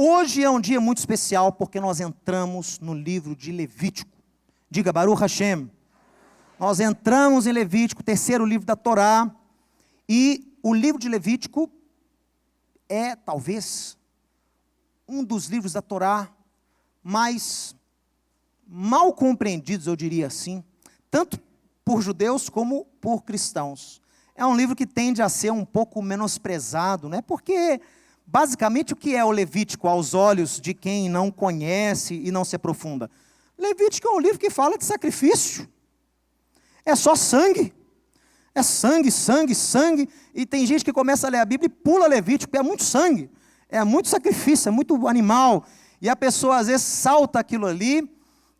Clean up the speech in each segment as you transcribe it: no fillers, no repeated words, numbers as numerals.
Hoje é um dia muito especial porque nós entramos no livro de Levítico. Diga Baruch Hashem. Nós entramos em Levítico, terceiro livro da Torá, e o livro de Levítico é talvez um dos livros da Torá mais mal compreendidos, eu diria assim, tanto por judeus como por cristãos. É um livro que tende a ser um pouco menosprezado, né? Porque basicamente o que é o Levítico aos olhos de quem não conhece e não se aprofunda? Levítico é um livro que fala de sacrifício. É só sangue. É sangue, sangue, sangue. E tem gente que começa a ler a Bíblia e pula Levítico, porque é muito sangue. É muito sacrifício, é muito animal. E a pessoa às vezes salta aquilo ali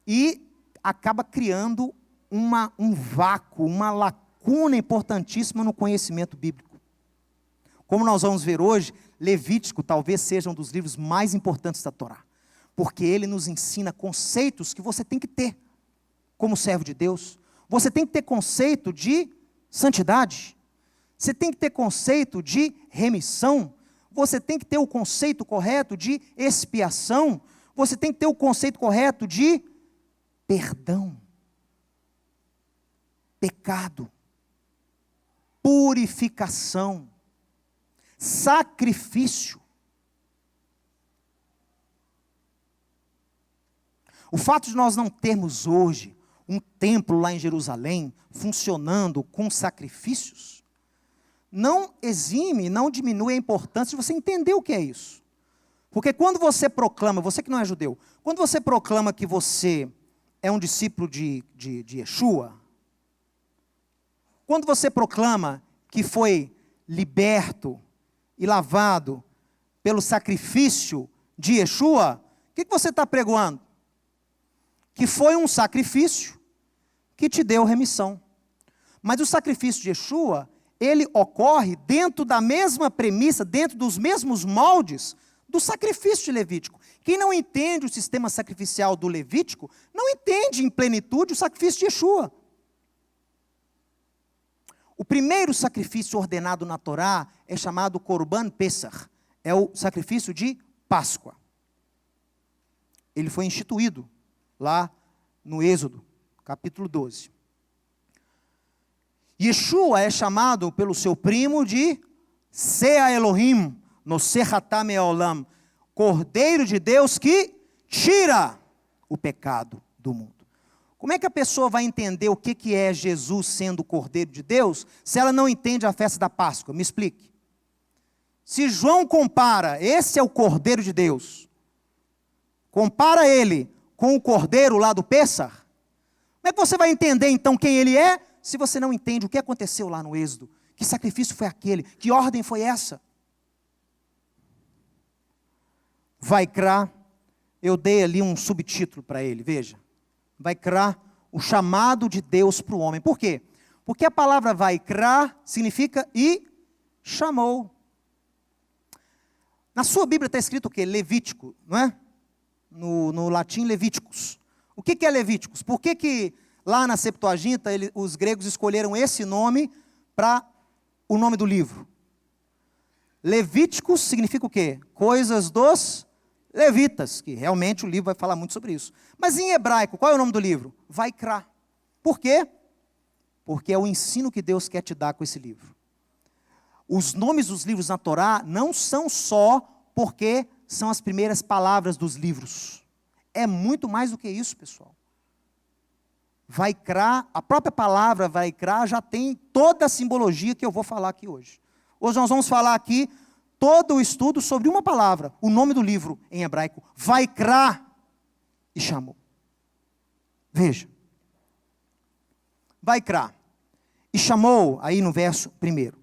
e acaba criando um vácuo, uma lacuna importantíssima no conhecimento bíblico. Como nós vamos ver hoje, Levítico talvez seja um dos livros mais importantes da Torá. Porque ele nos ensina conceitos que você tem que ter como servo de Deus. Você tem que ter conceito de santidade. Você tem que ter conceito de remissão. Você tem que ter o conceito correto de expiação. Você tem que ter o conceito correto de perdão. Pecado. Purificação. Sacrifício. O fato de nós não termos hoje um templo lá em Jerusalém funcionando com sacrifícios, não exime, não diminui a importância de você entender o que é isso. Porque quando você proclama, você que não é judeu, quando você proclama que você é um discípulo de Yeshua, quando você proclama que foi liberto e lavado pelo sacrifício de Yeshua, o que você está pregoando? Que foi um sacrifício que te deu remissão. Mas o sacrifício de Yeshua, ele ocorre dentro da mesma premissa, dentro dos mesmos moldes do sacrifício de Levítico. Quem não entende o sistema sacrificial do Levítico, não entende em plenitude o sacrifício de Yeshua. O primeiro sacrifício ordenado na Torá é chamado Korban Pesach, é o sacrifício de Páscoa. Ele foi instituído lá no Êxodo, capítulo 12. Yeshua é chamado pelo seu primo de Sea Elohim, no Sechatam Eolam, Cordeiro de Deus que tira o pecado do mundo. Como é que a pessoa vai entender o que é Jesus sendo o Cordeiro de Deus, se ela não entende a festa da Páscoa? Me explique. Se João compara, esse é o Cordeiro de Deus, compara ele com o cordeiro lá do Pêssar, como é que você vai entender então quem ele é, se você não entende o que aconteceu lá no Êxodo? Que sacrifício foi aquele? Que ordem foi essa? Vaikra, eu dei ali um subtítulo para ele, veja. Vaikra, o chamado de Deus para o homem. Por quê? Porque a palavra Vaikra significa e chamou. Na sua Bíblia está escrito o quê? Levítico, não é? No latim, Levíticos. O que é Levíticos? Por que lá na Septuaginta os gregos escolheram esse nome para o nome do livro? Levíticos significa o quê? Coisas dos levitas, que realmente o livro vai falar muito sobre isso. Mas em hebraico, qual é o nome do livro? Vaikra. Por quê? Porque é o ensino que Deus quer te dar com esse livro. Os nomes dos livros na Torá não são só porque são as primeiras palavras dos livros. É muito mais do que isso, pessoal. Vaikra, a própria palavra Vaikra já tem toda a simbologia que eu vou falar aqui hoje. Hoje nós vamos falar aqui todo o estudo sobre uma palavra, o nome do livro em hebraico, Vaikra, e chamou. Veja. Vaikra, e chamou, aí no verso 1.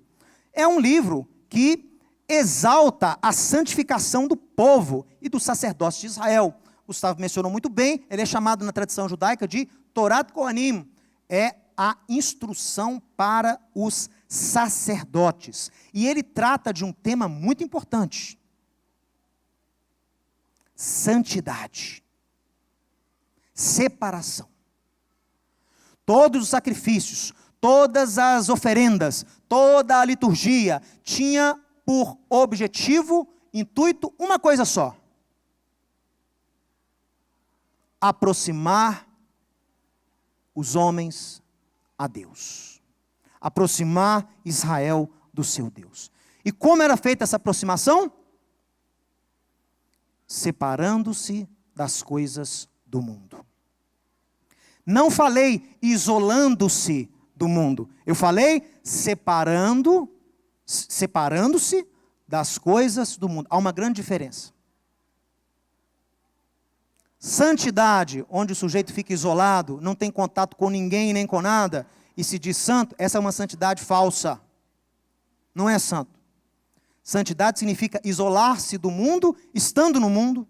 É um livro que exalta a santificação do povo e do sacerdócio de Israel. Gustavo mencionou muito bem, ele é chamado na tradição judaica de Torat Kohanim. É a instrução para os sacerdotes. E ele trata de um tema muito importante. Santidade. Separação. Todos os sacrifícios, todas as oferendas, toda a liturgia tinha por objetivo, intuito, uma coisa só: aproximar os homens a Deus. Aproximar Israel do seu Deus. E como era feita essa aproximação? Separando-se das coisas do mundo. Não falei isolando-se do mundo. Eu falei separando-se das coisas do mundo. Há uma grande diferença. Santidade, onde o sujeito fica isolado, não tem contato com ninguém nem com nada, e se diz santo, essa é uma santidade falsa. Não é santo. Santidade significa isolar-se do mundo, estando no mundo.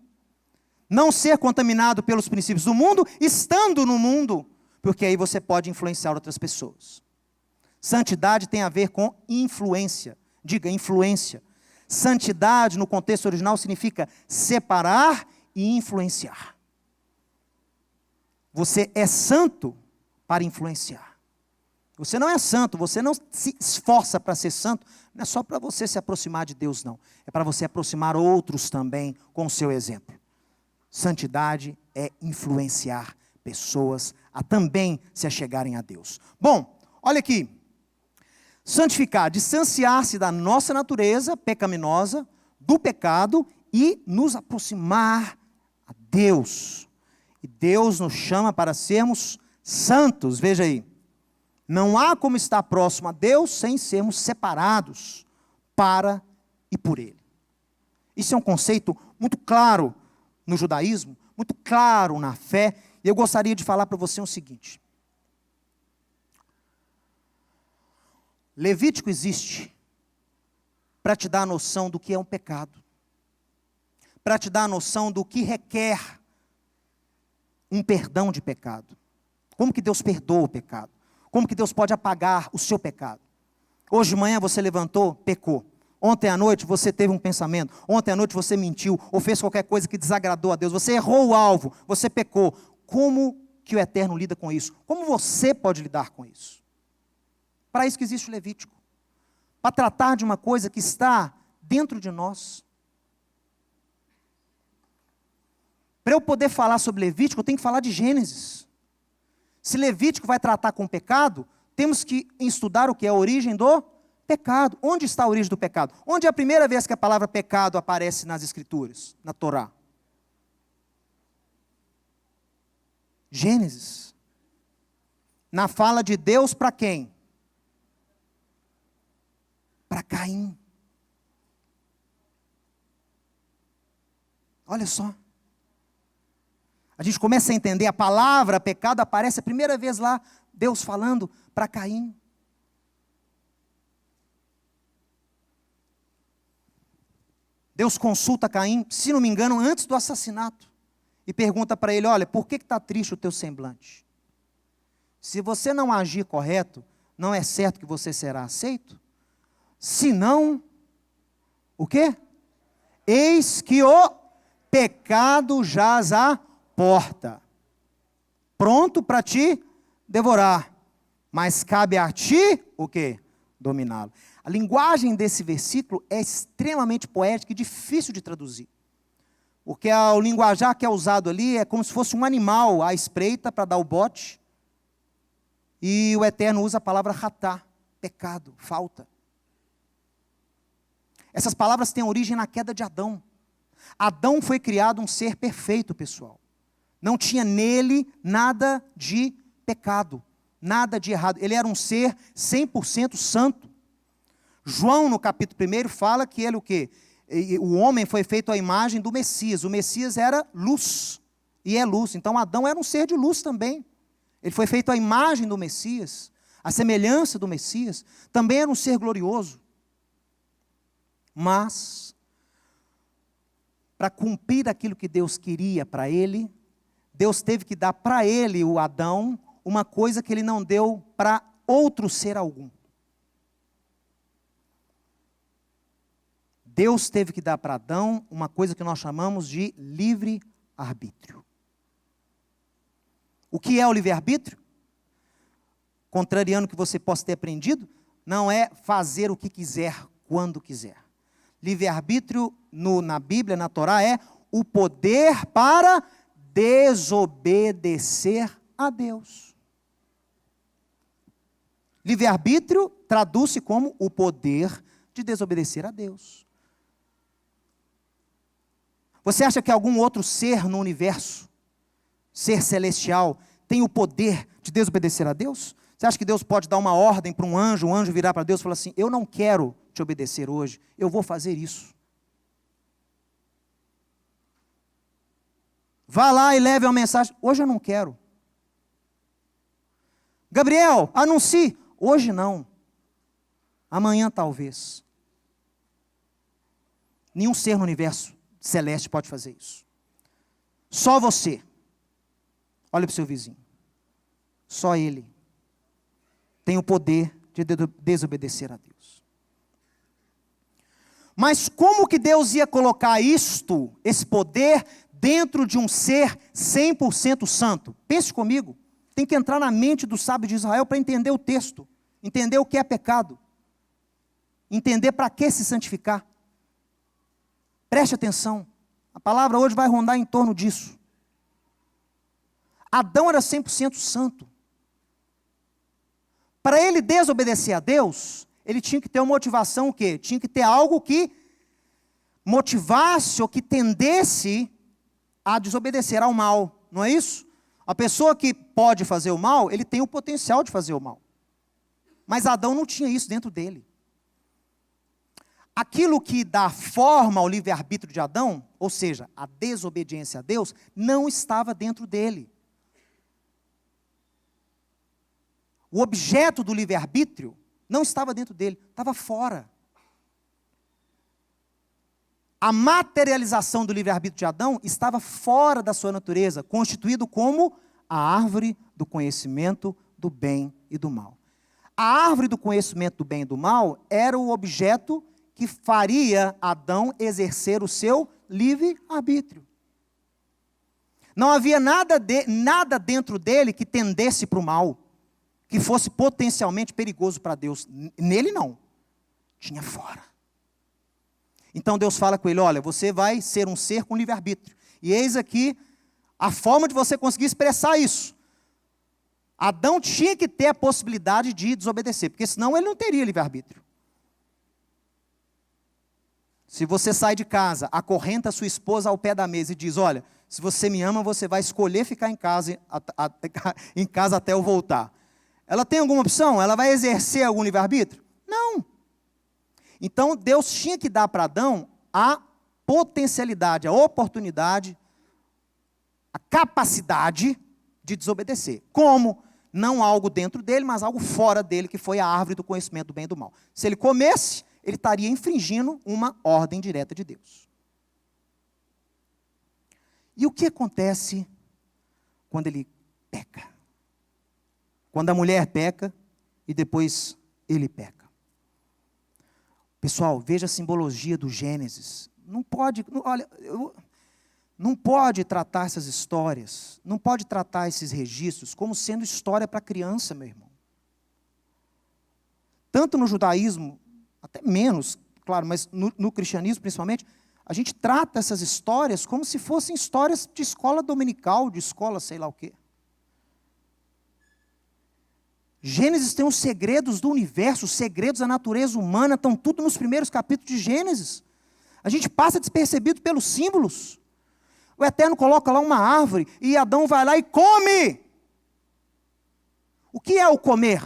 Não ser contaminado pelos princípios do mundo, estando no mundo. Porque aí você pode influenciar outras pessoas. Santidade tem a ver com influência. Diga, influência. Santidade, no contexto original, significa separar e influenciar. Você é santo para influenciar. Você não é santo, você não se esforça para ser santo, não é só para você se aproximar de Deus, não. É para você aproximar outros também com o seu exemplo. Santidade é influenciar pessoas a também se achegarem a Deus. Bom, olha aqui. Santificar, distanciar-se da nossa natureza pecaminosa, do pecado e nos aproximar a Deus. E Deus nos chama para sermos santos, veja aí. Não há como estar próximo a Deus sem sermos separados para e por Ele. Isso é um conceito muito claro no judaísmo, muito claro na fé, e eu gostaria de falar para você o seguinte. Levítico existe para te dar a noção do que é um pecado, para te dar a noção do que requer um perdão de pecado. Como que Deus perdoa o pecado? Como que Deus pode apagar o seu pecado? Hoje de manhã você levantou, pecou. Ontem à noite você teve um pensamento. Ontem à noite você mentiu ou fez qualquer coisa que desagradou a Deus. Você errou o alvo, você pecou. Como que o Eterno lida com isso? Como você pode lidar com isso? Para isso que existe o Levítico. Para tratar de uma coisa que está dentro de nós. Para eu poder falar sobre Levítico, eu tenho que falar de Gênesis. Se Levítico vai tratar com o pecado, temos que estudar o que é a origem do pecado. Onde está a origem do pecado? Onde é a primeira vez que a palavra pecado aparece nas Escrituras, na Torá? Gênesis. Na fala de Deus para quem? Para Caim. Olha só. A gente começa a entender, a palavra pecado aparece a primeira vez lá, Deus falando para Caim. Deus consulta Caim, se não me engano, antes do assassinato. E pergunta para ele, olha, por que está triste o teu semblante? Se você não agir correto, não é certo que você será aceito? Se não, o quê? Eis que o pecado jaz à porta, pronto para te devorar, mas cabe a ti, o quê? Dominá-lo. A linguagem desse versículo é extremamente poética e difícil de traduzir, porque o linguajar que é usado ali é como se fosse um animal à espreita para dar o bote, e o Eterno usa a palavra ratá, pecado, falta. Essas palavras têm origem na queda de Adão. Adão foi criado um ser perfeito, pessoal. Não tinha nele nada de pecado, nada de errado. Ele era um ser 100% santo. João, no capítulo 1, fala que ele o quê? O homem foi feito à imagem do Messias. O Messias era luz, e é luz. Então Adão era um ser de luz também. Ele foi feito à imagem do Messias, à semelhança do Messias. Também era um ser glorioso. Mas, para cumprir aquilo que Deus queria para ele, Deus teve que dar para ele, o Adão, uma coisa que ele não deu para outro ser algum. Deus teve que dar para Adão uma coisa que nós chamamos de livre-arbítrio. O que é o livre-arbítrio? Contrariando o que você possa ter aprendido, não é fazer o que quiser, quando quiser. Livre-arbítrio na Bíblia, na Torá, é o poder para desobedecer a Deus. Livre-arbítrio traduz-se como o poder de desobedecer a Deus. Você acha que algum outro ser no universo, ser celestial, tem o poder de desobedecer a Deus? Você acha que Deus pode dar uma ordem para um anjo virar para Deus e falar assim, eu não quero te obedecer hoje, eu vou fazer isso. Vá lá e leve uma mensagem, hoje eu não quero. Gabriel, anuncie, hoje não, amanhã talvez. Nenhum ser no universo celeste pode fazer isso. Só você. Olha para o seu vizinho. Só ele tem o poder de desobedecer a Deus. Mas como que Deus ia colocar esse poder, dentro de um ser 100% santo? Pense comigo. Tem que entrar na mente do sábio de Israel para entender o texto. Entender o que é pecado. Entender para que se santificar. Preste atenção. A palavra hoje vai rondar em torno disso. Adão era 100% santo. Para ele desobedecer a Deus, ele tinha que ter uma motivação o quê? Tinha que ter algo que motivasse ou que tendesse a desobedecer ao mal. Não é isso? A pessoa que pode fazer o mal, ele tem o potencial de fazer o mal. Mas Adão não tinha isso dentro dele. Aquilo que dá forma ao livre-arbítrio de Adão, ou seja, a desobediência a Deus, não estava dentro dele. O objeto do livre-arbítrio não estava dentro dele, estava fora. A materialização do livre-arbítrio de Adão estava fora da sua natureza, constituído como a árvore do conhecimento do bem e do mal. A árvore do conhecimento do bem e do mal era o objeto que faria Adão exercer o seu livre-arbítrio. Não havia nada dentro dele que tendesse para o mal, que fosse potencialmente perigoso para Deus. Nele não, tinha fora. Então Deus fala com ele, olha, você vai ser um ser com livre-arbítrio. E eis aqui a forma de você conseguir expressar isso. Adão tinha que ter a possibilidade de desobedecer, porque senão ele não teria livre-arbítrio. Se você sai de casa, acorrenta a sua esposa ao pé da mesa e diz, olha, se você me ama, você vai escolher ficar em casa até eu voltar. Ela tem alguma opção? Ela vai exercer algum livre-arbítrio? Não. Então, Deus tinha que dar para Adão a potencialidade, a oportunidade, a capacidade de desobedecer. Como? Não algo dentro dele, mas algo fora dele, que foi a árvore do conhecimento do bem e do mal. Se ele comesse, ele estaria infringindo uma ordem direta de Deus. E o que acontece quando ele peca? Quando a mulher peca e depois ele peca. Pessoal, veja a simbologia do Gênesis. Não pode tratar essas histórias, não pode tratar esses registros como sendo história para criança, meu irmão. Tanto no judaísmo, até menos, claro, mas no cristianismo principalmente, a gente trata essas histórias como se fossem histórias de escola dominical, de escola sei lá o quê. Gênesis tem os segredos do universo, os segredos da natureza humana, estão tudo nos primeiros capítulos de Gênesis. A gente passa despercebido pelos símbolos. O Eterno coloca lá uma árvore e Adão vai lá e come. O que é o comer?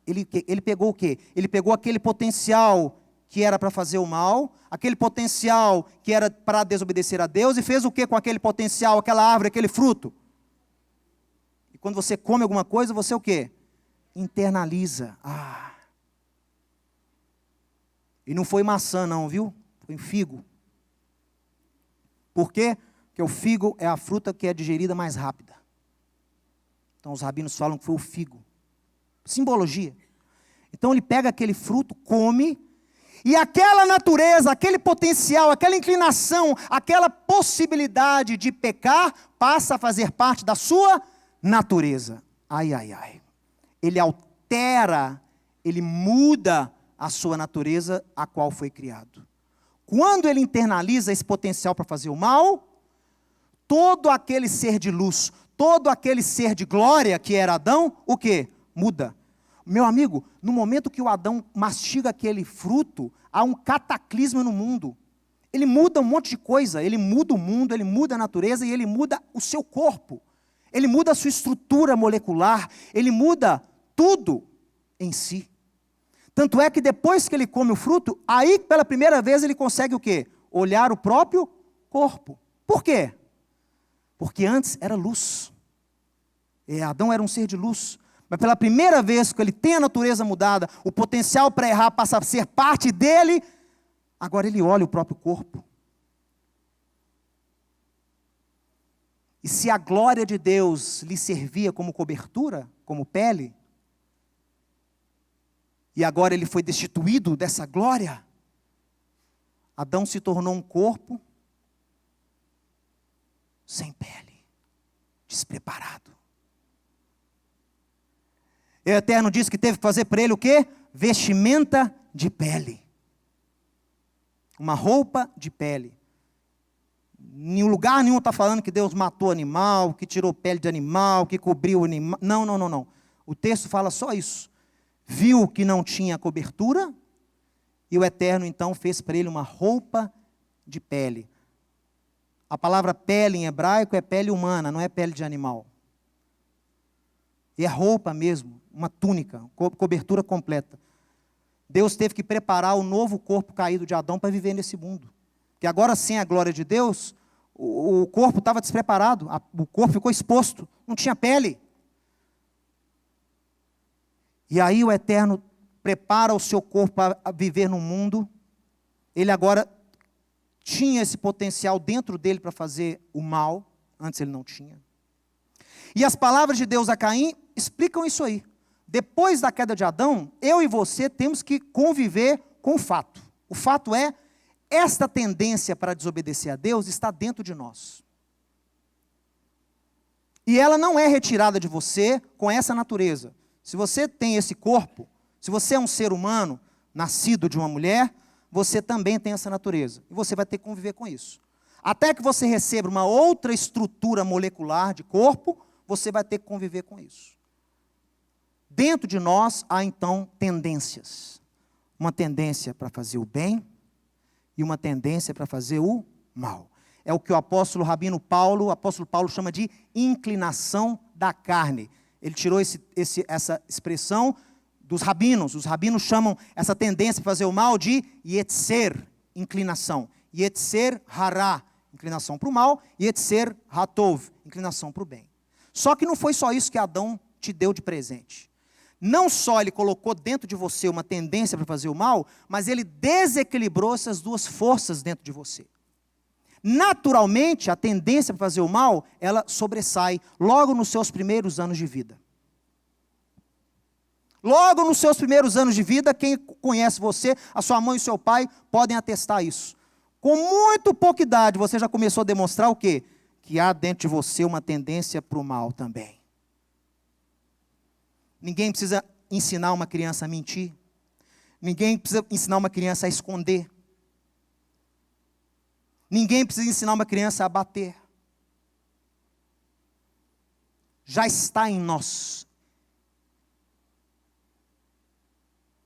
Ele pegou o quê? Ele pegou aquele potencial que era para fazer o mal, aquele potencial que era para desobedecer a Deus, e fez o quê com aquele potencial, aquela árvore, aquele fruto? E quando você come alguma coisa, você o quê? Internaliza. E não foi maçã não, viu? Foi figo. Por quê? Porque o figo é a fruta que é digerida mais rápida. Então os rabinos falam que foi o figo. Simbologia. Então ele pega aquele fruto, come, e aquela natureza, aquele potencial, aquela inclinação, aquela possibilidade de pecar, passa a fazer parte da sua natureza. Ai, ai, ai. Ele altera, ele muda a sua natureza, a qual foi criado. Quando ele internaliza esse potencial para fazer o mal, todo aquele ser de luz, todo aquele ser de glória que era Adão, o quê? Muda. Meu amigo, no momento que o Adão mastiga aquele fruto, há um cataclisma no mundo. Ele muda um monte de coisa, ele muda o mundo, ele muda a natureza e ele muda o seu corpo. Ele muda a sua estrutura molecular, ele muda tudo em si. Tanto é que depois que ele come o fruto, aí pela primeira vez ele consegue o quê? Olhar o próprio corpo. Por quê? Porque antes era luz. Adão era um ser de luz. Mas pela primeira vez que ele tem a natureza mudada, o potencial para errar passa a ser parte dele, agora ele olha o próprio corpo. E se a glória de Deus lhe servia como cobertura, como pele, e agora ele foi destituído dessa glória, Adão se tornou um corpo sem pele, despreparado. O Eterno disse que teve que fazer para ele o quê? Vestimenta de pele. Uma roupa de pele. Em lugar nenhum está falando que Deus matou animal, que tirou pele de animal, que cobriu o animal. Não. O texto fala só isso. Viu que não tinha cobertura, e o Eterno então fez para ele uma roupa de pele. A palavra pele em hebraico é pele humana, não é pele de animal. E é roupa mesmo, uma túnica, cobertura completa. Deus teve que preparar o novo corpo caído de Adão para viver nesse mundo. Porque agora, sem a glória de Deus, o corpo estava despreparado, o corpo ficou exposto, não tinha pele. E aí o Eterno prepara o seu corpo para viver no mundo. Ele agora tinha esse potencial dentro dele para fazer o mal, antes ele não tinha. E as palavras de Deus a Caim explicam isso aí. Depois da queda de Adão, eu e você temos que conviver com o fato. O fato é, esta tendência para desobedecer a Deus está dentro de nós. E ela não é retirada de você com essa natureza. Se você tem esse corpo, se você é um ser humano, nascido de uma mulher, você também tem essa natureza. E você vai ter que conviver com isso. Até que você receba uma outra estrutura molecular de corpo, você vai ter que conviver com isso. Dentro de nós há então tendências. Uma tendência para fazer o bem e uma tendência para fazer o mal. É o que o apóstolo Paulo chama de inclinação da carne. Ele tirou essa expressão dos rabinos. Os rabinos chamam essa tendência para fazer o mal de yetzer, inclinação. Yetzer hará, inclinação para o mal. Yetzer hatov, inclinação para o bem. Só que não foi só isso que Adão te deu de presente. Não só ele colocou dentro de você uma tendência para fazer o mal, mas ele desequilibrou essas duas forças dentro de você. Naturalmente, a tendência para fazer o mal, ela sobressai logo nos seus primeiros anos de vida. Logo nos seus primeiros anos de vida, quem conhece você, a sua mãe e o seu pai, podem atestar isso. Com muito pouca idade, você já começou a demonstrar o quê? Que há dentro de você uma tendência para o mal também. Ninguém precisa ensinar uma criança a mentir. Ninguém precisa ensinar uma criança a esconder. Ninguém precisa ensinar uma criança a bater. Já está em nós.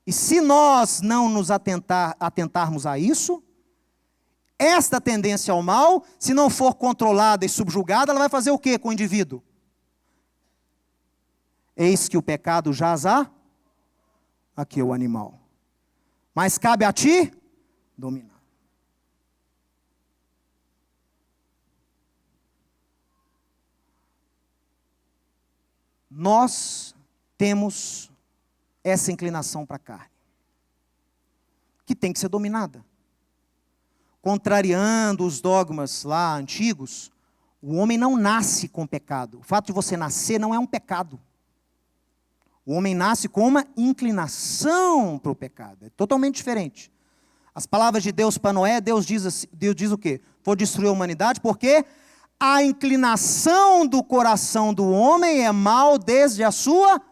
E se nós não nos atentarmos a isso, esta tendência ao mal, se não for controlada e subjugada, ela vai fazer o quê com o indivíduo? Eis que o pecado jaz aqui o animal. Mas cabe a ti dominar. Nós temos essa inclinação para a carne, que tem que ser dominada. Contrariando os dogmas lá antigos, o homem não nasce com pecado. O fato de você nascer não é um pecado. O homem nasce com uma inclinação para o pecado. É totalmente diferente. As palavras de Deus para Noé, Deus diz o quê? Vou destruir a humanidade porque a inclinação do coração do homem é mal desde a sua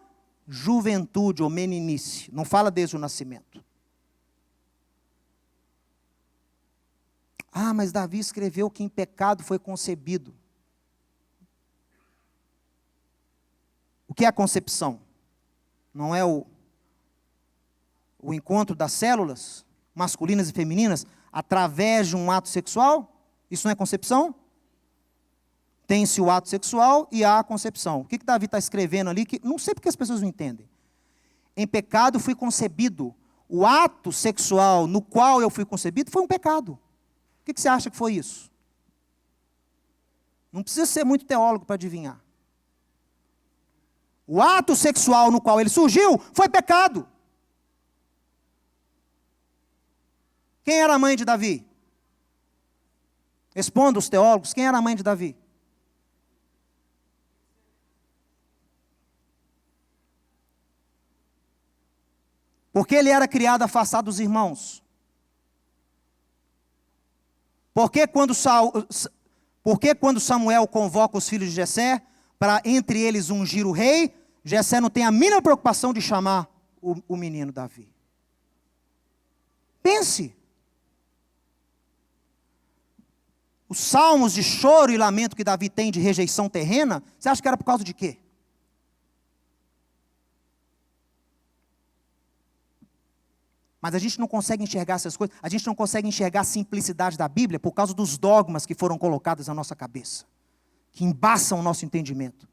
juventude ou meninice. Não fala desde o nascimento. Ah, mas Davi escreveu que em pecado foi concebido. O que é a concepção? Não é o encontro das células masculinas e femininas através de um ato sexual? Isso não é concepção? Tem-se o ato sexual e há a concepção. O que Davi está escrevendo ali? Que não sei porque as pessoas não entendem. Em pecado fui concebido. O ato sexual no qual eu fui concebido foi um pecado. O que você acha que foi isso? Não precisa ser muito teólogo para adivinhar. O ato sexual no qual ele surgiu foi pecado. Quem era a mãe de Davi? Responda os teólogos, quem era a mãe de Davi? Porque ele era criado afastado dos irmãos. Porque quando Samuel convoca os filhos de Jessé, para entre eles ungir o rei, Jessé não tem a mínima preocupação de chamar o menino Davi. Pense. Os salmos de choro e lamento que Davi tem de rejeição terrena, você acha que era por causa de quê? Mas a gente não consegue enxergar essas coisas, a gente não consegue enxergar a simplicidade da Bíblia por causa dos dogmas que foram colocados na nossa cabeça, que embaçam o nosso entendimento.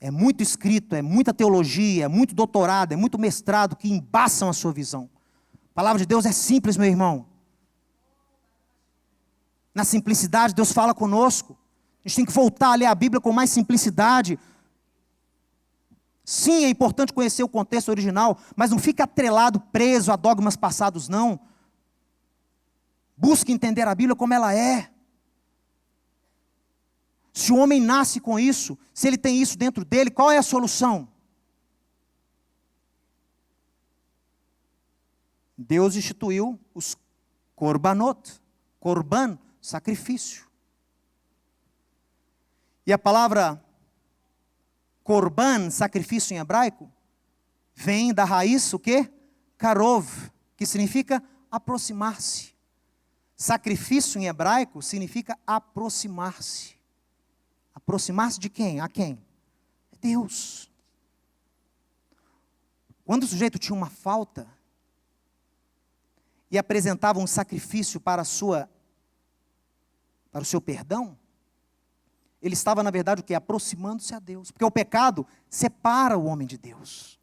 É muito escrito, é muita teologia, é muito doutorado, é muito mestrado que embaçam a sua visão. A palavra de Deus é simples, meu irmão. Na simplicidade, Deus fala conosco. A gente tem que voltar a ler a Bíblia com mais simplicidade. Sim, é importante conhecer o contexto original, mas não fique atrelado, preso a dogmas passados, não. Busque entender a Bíblia como ela é. Se o homem nasce com isso, se ele tem isso dentro dele, qual é a solução? Deus instituiu os korbanot, korban, sacrifício. E a palavra korban, sacrifício em hebraico, vem da raiz o quê? Karov, que significa aproximar-se. Sacrifício em hebraico significa aproximar-se. Aproximar-se de quem? A quem? Deus. Quando o sujeito tinha uma falta e apresentava um sacrifício para o seu perdão, ele estava, na verdade, o quê? Aproximando-se a Deus. Porque o pecado separa o homem de Deus.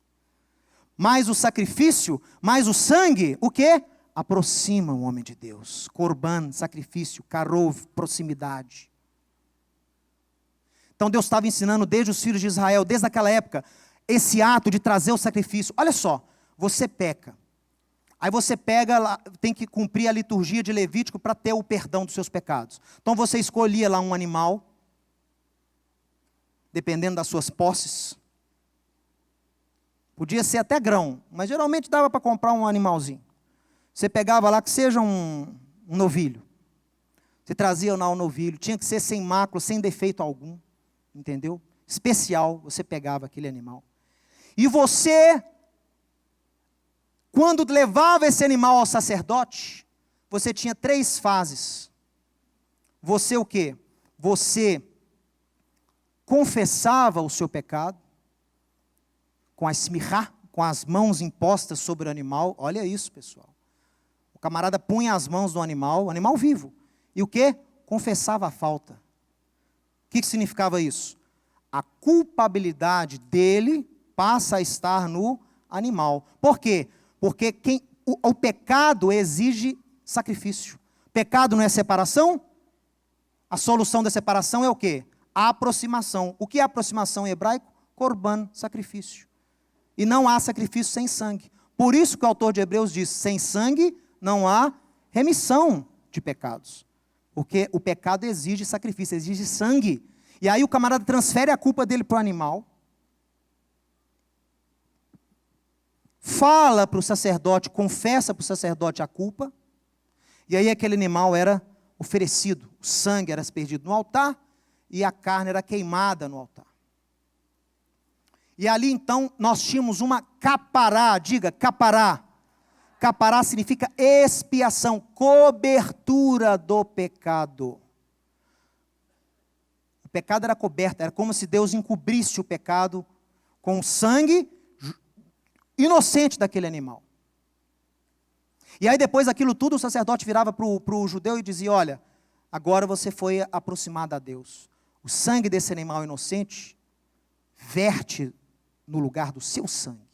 Mas o sacrifício, mais o sangue, o quê? Aproxima o homem de Deus. Korban, sacrifício, karov, proximidade. Então Deus estava ensinando desde os filhos de Israel, desde aquela época, esse ato de trazer o sacrifício. Olha só, você peca. Aí você pega, tem que cumprir a liturgia de Levítico para ter o perdão dos seus pecados. Então você escolhia lá um animal, dependendo das suas posses. Podia ser até grão, mas geralmente dava para comprar um animalzinho. Você pegava lá que seja um novilho. Você trazia lá o novilho, tinha que ser sem mácula, sem defeito algum. Entendeu? Especial, você pegava aquele animal. E você, quando levava esse animal ao sacerdote, você tinha 3 fases. Você o quê? Você confessava o seu pecado, com a esmirrar, com as mãos impostas sobre o animal. Olha isso, pessoal. O camarada punha as mãos no animal vivo. E o quê? Confessava a falta. O que significava isso? A culpabilidade dele passa a estar no animal. Por quê? Porque o pecado exige sacrifício. Pecado não é separação? A solução da separação é o quê? A aproximação. O que é aproximação em hebraico? Korban, sacrifício. E não há sacrifício sem sangue. Por isso que o autor de Hebreus diz, sem sangue não há remissão de pecados. Porque o pecado exige sacrifício, exige sangue. E aí o camarada transfere a culpa dele para o animal. Fala para o sacerdote, confessa para o sacerdote a culpa. E aí aquele animal era oferecido. O sangue era aspergido no altar e a carne era queimada no altar. E ali então nós tínhamos uma capará, diga capará. Capará significa expiação, cobertura do pecado. O pecado era coberto, era como se Deus encobrisse o pecado com o sangue inocente daquele animal. E aí depois daquilo tudo, o sacerdote virava para o judeu e dizia: olha, agora você foi aproximado a Deus. O sangue desse animal inocente verte no lugar do seu sangue.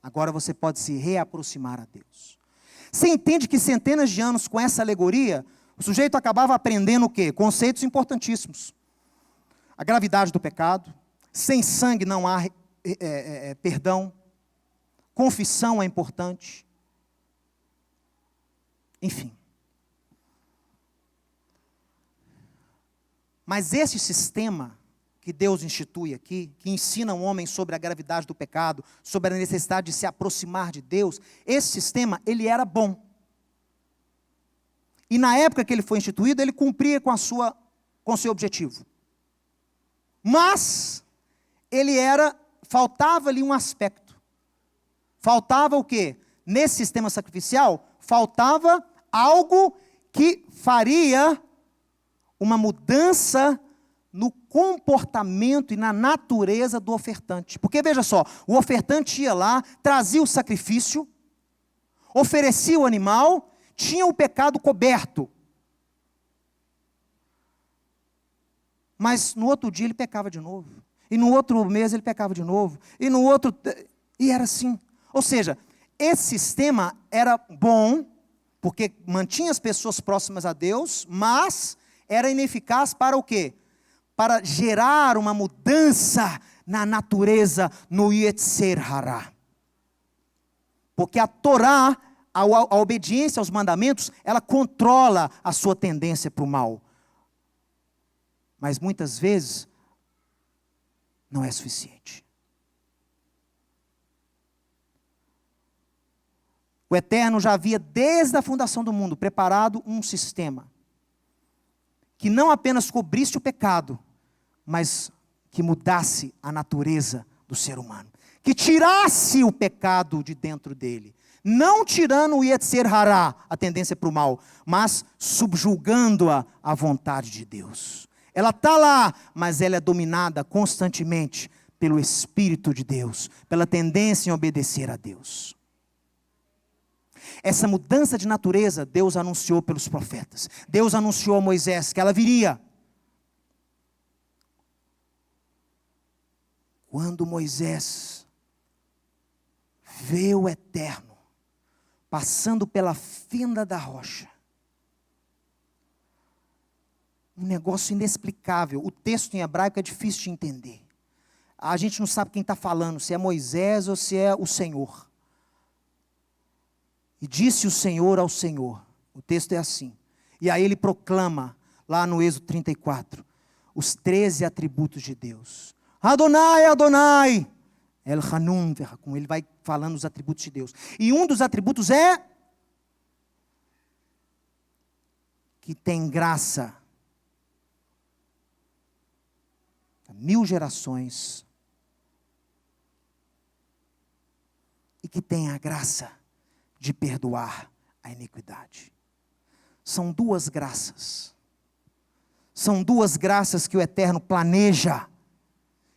Agora você pode se reaproximar a Deus. Você entende que centenas de anos com essa alegoria, o sujeito acabava aprendendo o quê? Conceitos importantíssimos. A gravidade do pecado, sem sangue não há perdão, confissão é importante. Enfim. Mas esse sistema que Deus institui aqui, que ensina o homem sobre a gravidade do pecado, sobre a necessidade de se aproximar de Deus, esse sistema, ele era bom. E na época que ele foi instituído, ele cumpria com o seu objetivo. Mas, faltava-lhe um aspecto. Faltava o quê? Nesse sistema sacrificial, faltava algo que faria uma mudança no comportamento e na natureza do ofertante. Porque veja só, o ofertante ia lá, trazia o sacrifício, oferecia o animal, tinha o pecado coberto. Mas no outro dia ele pecava de novo. E no outro mês ele pecava de novo. E no outro... E era assim. Ou seja, esse sistema era bom, porque mantinha as pessoas próximas a Deus, mas era ineficaz para o quê? Para gerar uma mudança na natureza, no Yetzer Hará. Porque a Torá, a obediência aos mandamentos, ela controla a sua tendência para o mal. Mas muitas vezes, não é suficiente. O Eterno já havia, desde a fundação do mundo, preparado um sistema que não apenas cobrisse o pecado, mas que mudasse a natureza do ser humano. Que tirasse o pecado de dentro dele. Não tirando o Yetzer Hará, a tendência para o mal, mas subjugando-a à vontade de Deus. Ela está lá, mas ela é dominada constantemente pelo Espírito de Deus, pela tendência em obedecer a Deus. Essa mudança de natureza, Deus anunciou pelos profetas. Deus anunciou a Moisés que ela viria. Quando Moisés vê o Eterno passando pela fenda da rocha, um negócio inexplicável. O texto em hebraico é difícil de entender. A gente não sabe quem está falando, se é Moisés ou se é o Senhor. E disse o Senhor ao Senhor, o texto é assim, e aí ele proclama, lá no Êxodo 34, os 13 atributos de Deus. Adonai, Adonai, El Hanun, como ele vai falando os atributos de Deus. E um dos atributos é que tem graça a 1000 gerações e que tem a graça de perdoar a iniquidade. São duas graças. São duas graças que o Eterno planeja,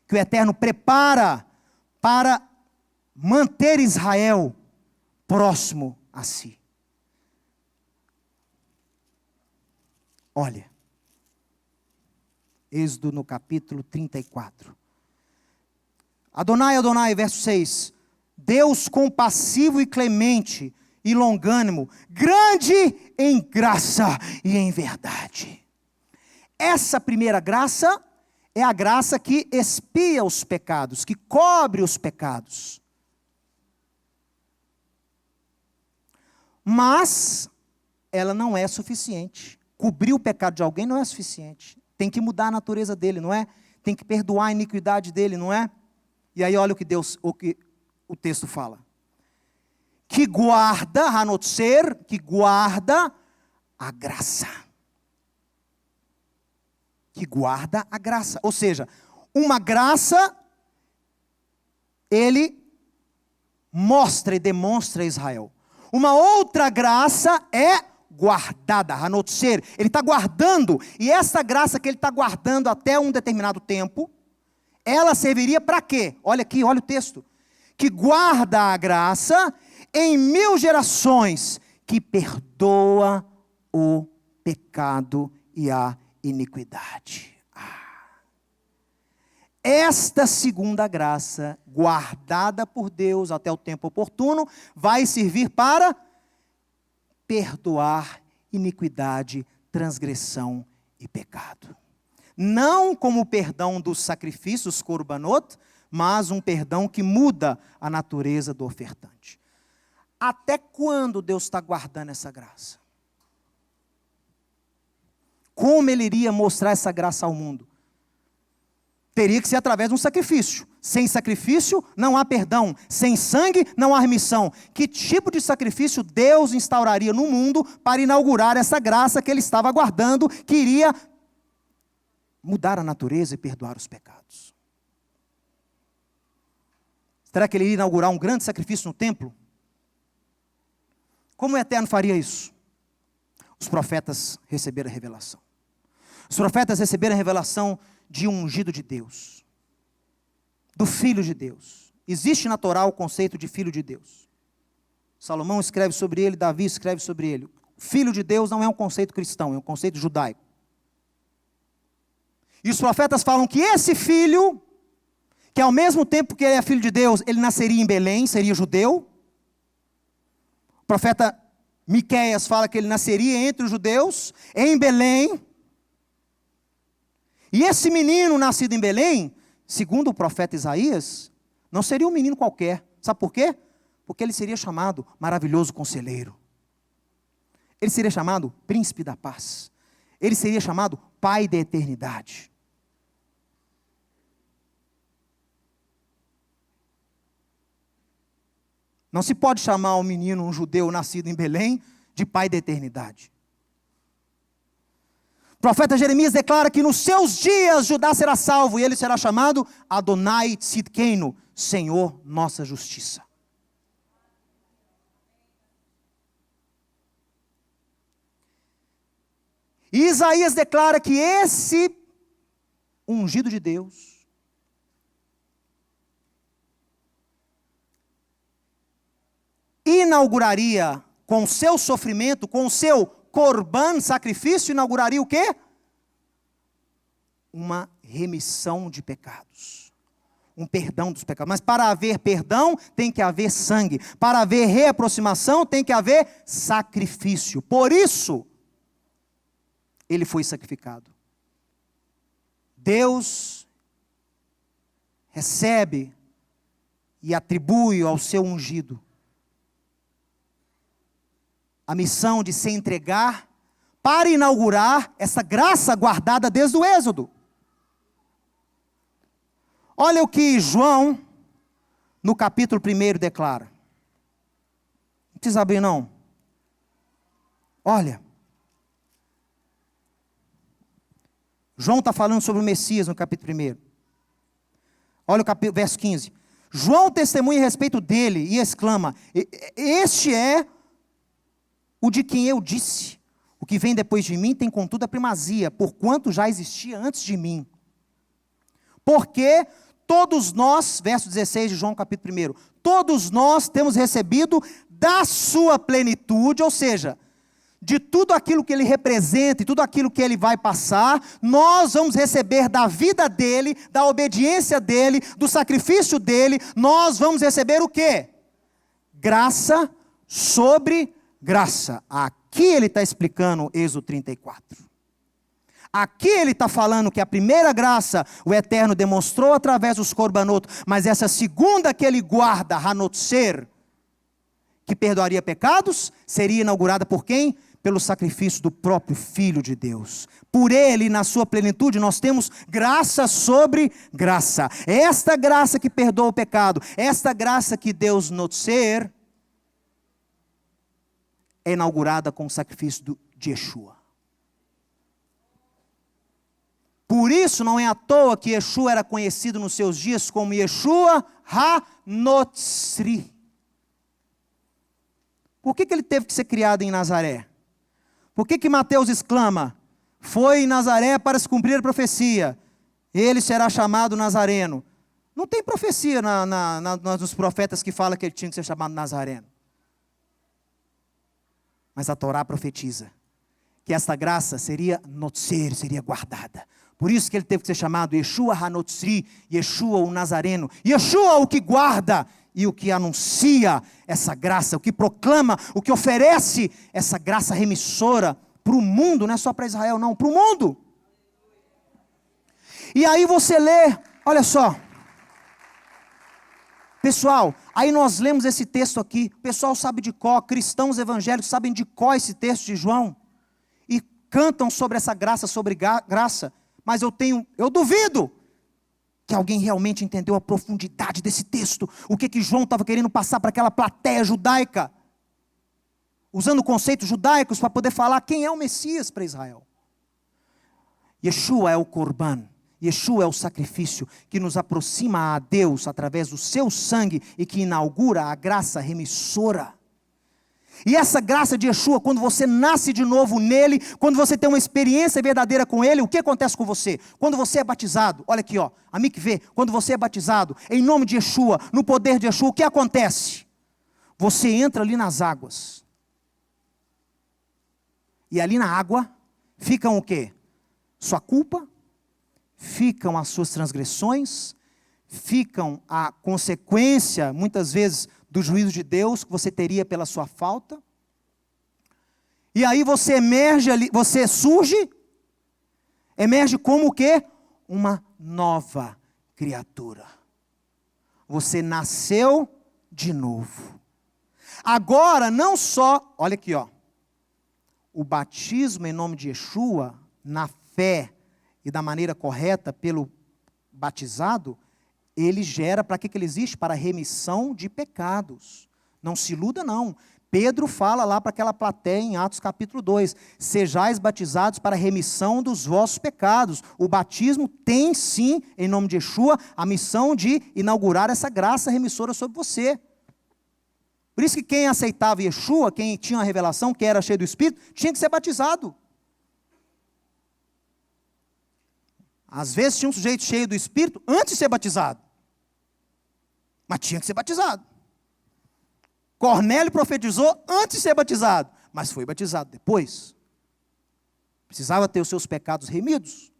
que o Eterno prepara para manter Israel próximo a si. Olha, Êxodo no capítulo 34. Adonai, Adonai, verso 6. Deus compassivo e clemente e longânimo, grande em graça e em verdade. Essa primeira graça é a graça que expia os pecados, que cobre os pecados. Mas ela não é suficiente. Cobrir o pecado de alguém não é suficiente. Tem que mudar a natureza dele, não é? Tem que perdoar a iniquidade dele, não é? E aí olha o que o texto fala. Que guarda, Hanotzer, que guarda a graça. Que guarda a graça. Ou seja, uma graça, ele mostra e demonstra a Israel. Uma outra graça é guardada, hanotser. Ele está guardando, e essa graça que ele está guardando até um determinado tempo, ela serviria para quê? Olha aqui, olha o texto. Que guarda a graça em 1000 gerações, que perdoa o pecado e a iniquidade. Esta segunda graça, guardada por Deus até o tempo oportuno, vai servir para perdoar iniquidade, transgressão e pecado. Não como o perdão dos sacrifícios, korbanot, mas um perdão que muda a natureza do ofertante. Até quando Deus está guardando essa graça? Como Ele iria mostrar essa graça ao mundo? Teria que ser através de um sacrifício. Sem sacrifício não há perdão. Sem sangue não há remissão. Que tipo de sacrifício Deus instauraria no mundo para inaugurar essa graça que Ele estava aguardando, que iria mudar a natureza e perdoar os pecados? Será que Ele iria inaugurar um grande sacrifício no templo? Como o Eterno faria isso? Os profetas receberam a revelação. Os profetas receberam a revelação de um ungido de Deus, do Filho de Deus. Existe na Torá o conceito de Filho de Deus. Salomão escreve sobre ele, Davi escreve sobre ele. Filho de Deus não é um conceito cristão, é um conceito judaico. E os profetas falam que esse filho, que ao mesmo tempo que ele é filho de Deus, ele nasceria em Belém, seria judeu. O profeta Miqueias fala que ele nasceria entre os judeus, em Belém. E esse menino nascido em Belém, segundo o profeta Isaías, não seria um menino qualquer. Sabe por quê? Porque ele seria chamado maravilhoso conselheiro. Ele seria chamado príncipe da paz. Ele seria chamado pai da eternidade. Não se pode chamar um menino, um judeu nascido em Belém, de pai da eternidade. O profeta Jeremias declara que nos seus dias Judá será salvo, e ele será chamado Adonai Tzidkenu, Senhor nossa justiça. E Isaías declara que esse ungido de Deus inauguraria com o seu sofrimento, com o seu corban, sacrifício, inauguraria o quê? Uma remissão de pecados. Um perdão dos pecados. Mas para haver perdão, tem que haver sangue. Para haver reaproximação, tem que haver sacrifício. Por isso, ele foi sacrificado. Deus recebe e atribui ao seu ungido a missão de se entregar para inaugurar essa graça guardada desde o Êxodo. Olha o que João, no capítulo 1, declara. Não precisa abrir não. Olha. João está falando sobre o Messias no capítulo 1. Olha o verso 15. João testemunha a respeito dele e exclama: este é o de quem eu disse, o que vem depois de mim tem contudo a primazia, porquanto já existia antes de mim. Porque todos nós, verso 16 de João capítulo 1, todos nós temos recebido da sua plenitude, ou seja, de tudo aquilo que ele representa e tudo aquilo que ele vai passar, nós vamos receber da vida dele, da obediência dele, do sacrifício dele, nós vamos receber o quê? Graça sobre graça. Aqui ele está explicando Êxodo 34. Aqui ele está falando que a primeira graça o Eterno demonstrou através dos corbanotos, mas essa segunda que ele guarda, hanotser, que perdoaria pecados, seria inaugurada por quem? Pelo sacrifício do próprio Filho de Deus. Por ele, na sua plenitude, nós temos graça sobre graça. Esta graça que perdoa o pecado, esta graça que Deus notser, é inaugurada com o sacrifício de Yeshua. Por isso não é à toa que Yeshua era conhecido nos seus dias como Yeshua HaNotzri, Por que ele teve que ser criado em Nazaré? Por que Mateus exclama, foi em Nazaré para se cumprir a profecia, ele será chamado Nazareno? Não tem profecia nos profetas que fala que ele tinha que ser chamado Nazareno. Mas a Torá profetiza que esta graça seria notzer, seria guardada. Por isso que ele teve que ser chamado Yeshua HaNotzri, Yeshua o Nazareno. Yeshua o que guarda e o que anuncia essa graça, o que proclama, o que oferece essa graça remissora para o mundo, não é só para Israel não, para o mundo. E aí você lê, olha só. Pessoal, aí nós lemos esse texto aqui, o pessoal sabe de cor, cristãos evangélicos sabem de cor esse texto de João, e cantam sobre essa graça, graça, mas eu duvido que alguém realmente entendeu a profundidade desse texto, o que João estava querendo passar para aquela plateia judaica, usando conceitos judaicos para poder falar quem é o Messias para Israel. Yeshua é o Corban. Yeshua é o sacrifício que nos aproxima a Deus através do seu sangue e que inaugura a graça remissora. E essa graça de Yeshua, quando você nasce de novo nele, quando você tem uma experiência verdadeira com ele, o que acontece com você? Quando você é batizado, olha aqui, ó, a mikvê, quando você é batizado, em nome de Yeshua, no poder de Yeshua, o que acontece? Você entra ali nas águas. E ali na água, ficam o quê? Sua culpa, ficam as suas transgressões, ficam a consequência, muitas vezes, do juízo de Deus que você teria pela sua falta. E aí você emerge ali, você emerge como o quê? Uma nova criatura. Você nasceu de novo. Agora, não só, olha aqui, ó, o batismo em nome de Yeshua, na fé e da maneira correta pelo batizado, ele gera, para que ele existe? Para remissão de pecados. Não se iluda não. Pedro fala lá para aquela plateia em Atos capítulo 2, sejais batizados para a remissão dos vossos pecados. O batismo tem sim, em nome de Yeshua, a missão de inaugurar essa graça remissora sobre você. Por isso que quem aceitava Yeshua, quem tinha a revelação, quem era cheio do Espírito, tinha que ser batizado. Às vezes tinha um sujeito cheio do Espírito antes de ser batizado. Mas tinha que ser batizado. Cornélio profetizou antes de ser batizado, mas foi batizado depois. Precisava ter os seus pecados remidos.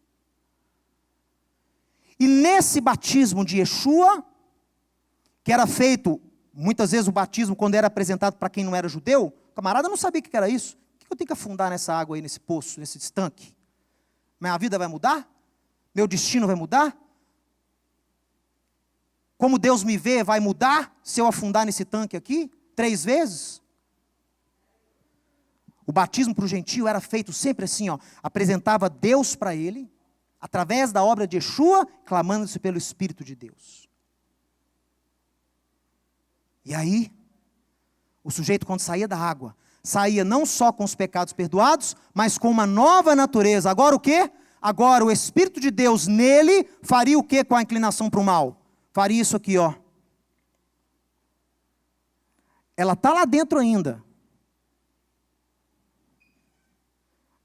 E nesse batismo de Yeshua, que era feito, muitas vezes o batismo, quando era apresentado para quem não era judeu, o camarada não sabia o que era isso. O que eu tenho que afundar nessa água aí, nesse poço, nesse estanque? Minha vida vai mudar? Meu destino vai mudar? Como Deus me vê vai mudar se eu afundar nesse tanque aqui 3 vezes? O batismo para o gentio era feito sempre assim, ó, apresentava Deus para ele, através da obra de Yeshua, clamando-se pelo Espírito de Deus. E aí, o sujeito quando saía da água, saía não só com os pecados perdoados, mas com uma nova natureza. Agora o quê? Agora o Espírito de Deus nele faria o quê com a inclinação para o mal? Faria isso aqui, ó. Ela está lá dentro ainda.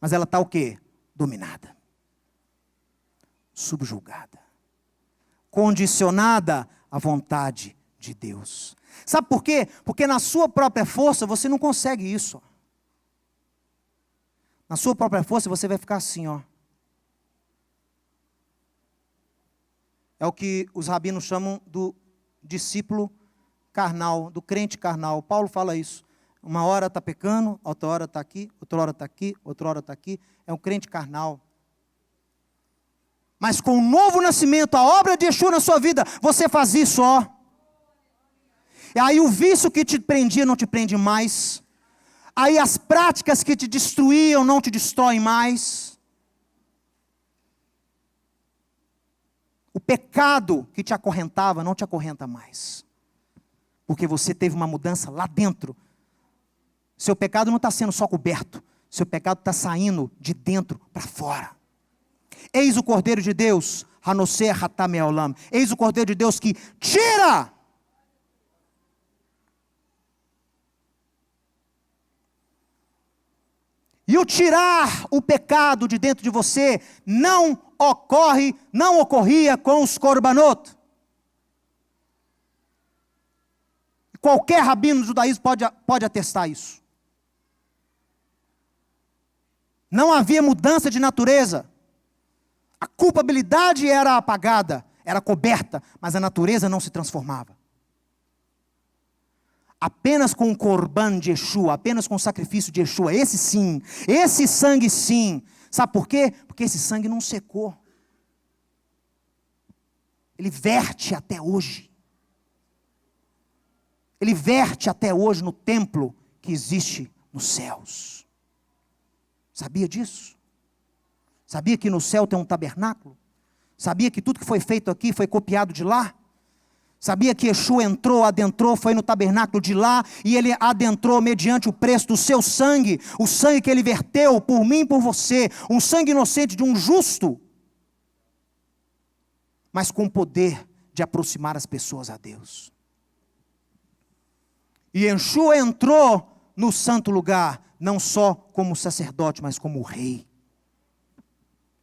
Mas ela está o quê? Dominada. Subjugada. Condicionada à vontade de Deus. Sabe por quê? Porque na sua própria força você não consegue isso. Na sua própria força você vai ficar assim, ó. É o que os rabinos chamam do discípulo carnal, do crente carnal. Paulo fala isso. Uma hora está pecando, outra hora está aqui, outra hora está aqui, outra hora está aqui. É um crente carnal. Mas com o novo nascimento, a obra de Yeshua na sua vida, você faz isso, ó. E aí o vício que te prendia não te prende mais. Aí as práticas que te destruíam não te destroem mais. O pecado que te acorrentava não te acorrenta mais. Porque você teve uma mudança lá dentro. Seu pecado não está sendo só coberto. Seu pecado está saindo de dentro para fora. Eis o Cordeiro de Deus, Hanoseh Hatam Eolam. Eis o Cordeiro de Deus que tira E o tirar o pecado de dentro de você não ocorria com os korbanot. Qualquer rabino do judaísmo pode atestar isso. Não havia mudança de natureza. A culpabilidade era apagada, era coberta, mas a natureza não se transformava. Apenas com o corban de Yeshua, apenas com o sacrifício de Yeshua, esse sim, esse sangue sim. Sabe por quê? Porque esse sangue não secou. Ele verte até hoje. Ele verte até hoje no templo que existe nos céus. Sabia disso? Sabia que no céu tem um tabernáculo? Sabia que tudo que foi feito aqui foi copiado de lá? Sabia que Yeshua adentrou, foi no tabernáculo de lá, e ele adentrou mediante o preço do seu sangue, o sangue que ele verteu por mim e por você, um sangue inocente de um justo, mas com o poder de aproximar as pessoas a Deus. E Yeshua entrou no santo lugar, não só como sacerdote, mas como rei.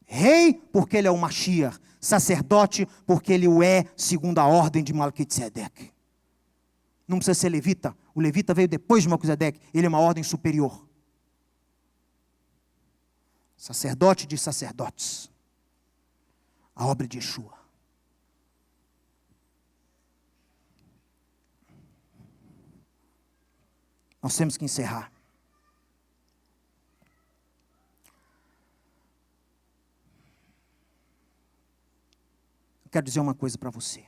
Rei, porque ele é o Mashiach. Sacerdote, porque ele o é, segundo a ordem de Melquisedeque. Não precisa ser levita. O levita veio depois de Melquisedeque. Ele é uma ordem superior. Sacerdote de sacerdotes. A obra de Yeshua. Nós temos que encerrar. Eu quero dizer uma coisa para você.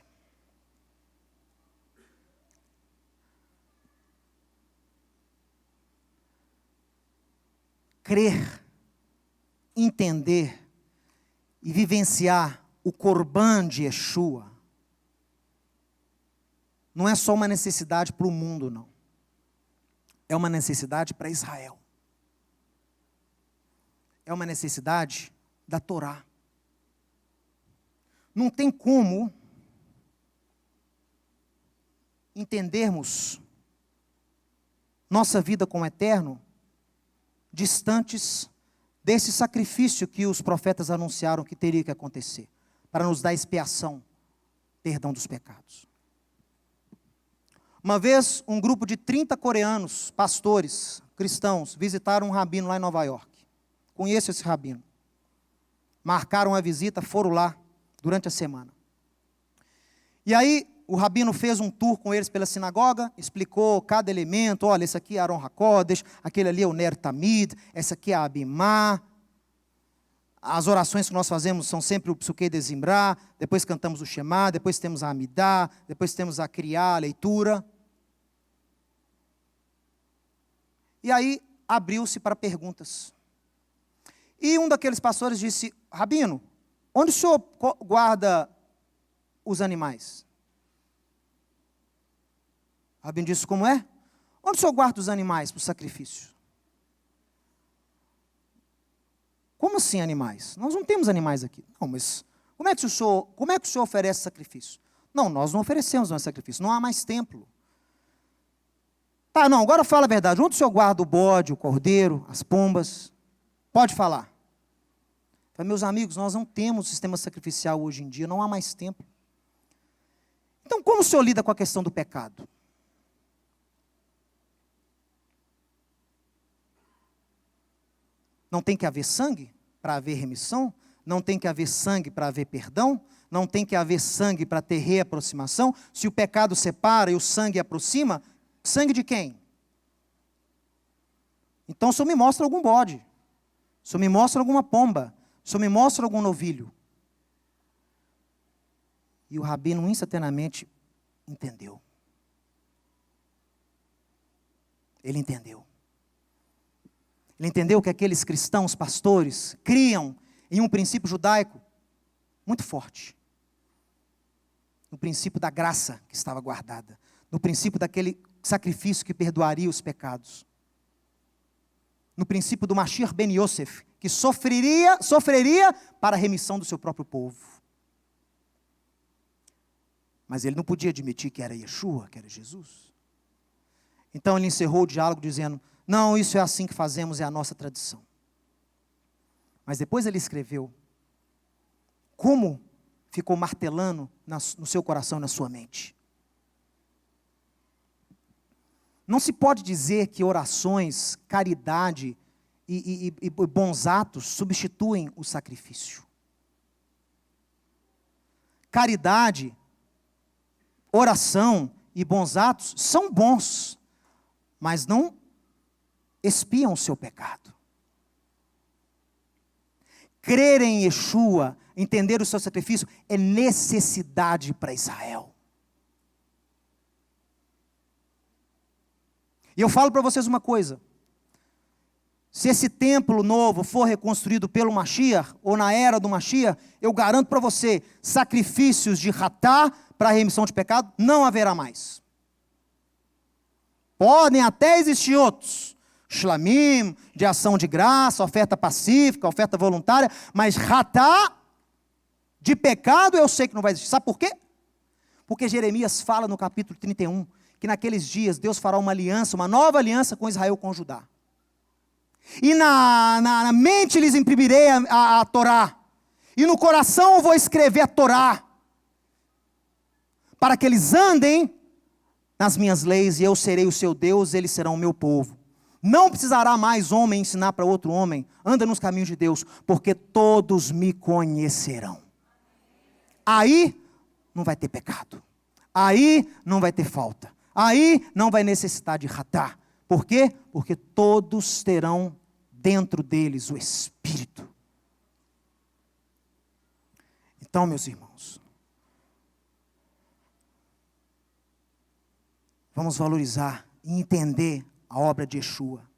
Crer, entender e vivenciar o corban de Yeshua não é só uma necessidade para o mundo, não. É uma necessidade para Israel. É uma necessidade da Torá. Não tem como entendermos nossa vida com o eterno distantes desse sacrifício que os profetas anunciaram que teria que acontecer, para nos dar expiação, perdão dos pecados. Uma vez, um grupo de 30 coreanos, pastores, cristãos, visitaram um rabino lá em Nova York. Conheço esse rabino. Marcaram a visita, foram lá durante a semana. E aí, o rabino fez um tour com eles pela sinagoga, explicou cada elemento. Olha, esse aqui é Aron HaKodesh, aquele ali é o Ner Tamid, essa aqui é a Abimá. As orações que nós fazemos são sempre o Psuquei de Zimbrá, depois cantamos o Shema, depois temos a Amidá, depois temos a Criá, a leitura. E aí, abriu-se para perguntas. E um daqueles pastores disse: Rabino, onde o senhor guarda os animais? O rabino disse: como é? Onde o senhor guarda os animais para o sacrifício? Como assim animais? Nós não temos animais aqui. Não, mas como é que o senhor oferece sacrifício? Não, nós não oferecemos mais sacrifício, não há mais templo. Tá, não, agora fala a verdade. Onde o senhor guarda o bode, o cordeiro, as pombas? Pode falar. Falei: meus amigos, nós não temos sistema sacrificial hoje em dia, não há mais templo. Então, como o senhor lida com a questão do pecado? Não tem que haver sangue para haver remissão? Não tem que haver sangue para haver perdão? Não tem que haver sangue para ter reaproximação? Se o pecado separa e o sangue aproxima, sangue de quem? Então o senhor me mostra algum bode. O senhor me mostra alguma pomba. O senhor me mostra algum novilho. E o rabino instantaneamente entendeu. Ele entendeu. Ele entendeu que aqueles cristãos, pastores, criam em um princípio judaico muito forte. No princípio da graça que estava guardada. No princípio daquele sacrifício que perdoaria os pecados. No princípio do Mashiach ben Yosef, que sofreria para a remissão do seu próprio povo. Mas ele não podia admitir que era Yeshua, que era Jesus. Então ele encerrou o diálogo dizendo: não, isso é assim que fazemos, é a nossa tradição. Mas depois ele escreveu como ficou martelando no seu coração e na sua mente. Não se pode dizer que orações, caridade e bons atos substituem o sacrifício. Caridade, oração e bons atos são bons, mas não expiam o seu pecado. Crer em Yeshua, entender o seu sacrifício, é necessidade para Israel. E eu falo para vocês uma coisa: se esse templo novo for reconstruído pelo Mashiach, ou na era do Mashiach, eu garanto para você, sacrifícios de Hatá para a remissão de pecado, não haverá mais. Podem até existir outros, shlamim, de ação de graça, oferta pacífica, oferta voluntária, mas Hatá de pecado eu sei que não vai existir. Sabe por quê? Porque Jeremias fala no capítulo 31, que naqueles dias Deus fará uma aliança, uma nova aliança com Israel, com Judá. E na mente lhes imprimirei a Torá, e no coração eu vou escrever a Torá, para que eles andem nas minhas leis, e eu serei o seu Deus, eles serão o meu povo. Não precisará mais homem ensinar para outro homem, anda nos caminhos de Deus, porque todos me conhecerão. Aí não vai ter pecado, aí não vai ter falta, aí não vai necessitar de Hatá. Por quê? Porque todos terão dentro deles o Espírito. Então, meus irmãos, vamos valorizar e entender a obra de Yeshua.